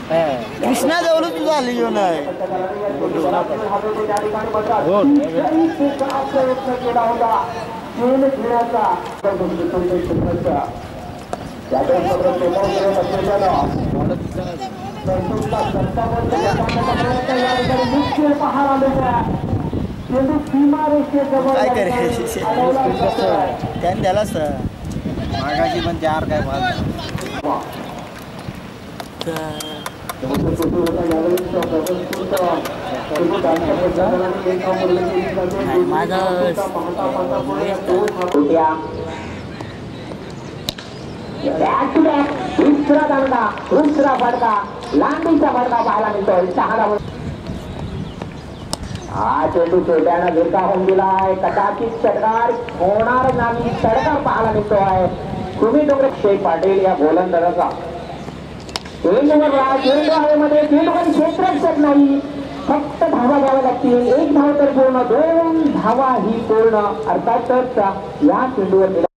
कृष्णा जवळ तुझा आली घेऊन आहे काय करे त्याने द्यालाच मागाची पण चार काय दुसरा दांडा दुसरा फटका लांबीचा फटका पाहायला मिळतोय 6 हा चेंडू चेंड्यानं गिरकावून दिलाय कदाचित षटकार होणार नाही षटकार पाहायला मिळतोय तुम्ही डोंगरे शेख पाटील या गोलंदाजाचा चेंडू हवेमध्ये चेंडूवर क्षेत्ररक्षक नाही फक्त धावा घ्याव्या लागतील 1 धाव तर पूर्ण 2 धावा ही पूर्ण अर्थातच या चेंडूवर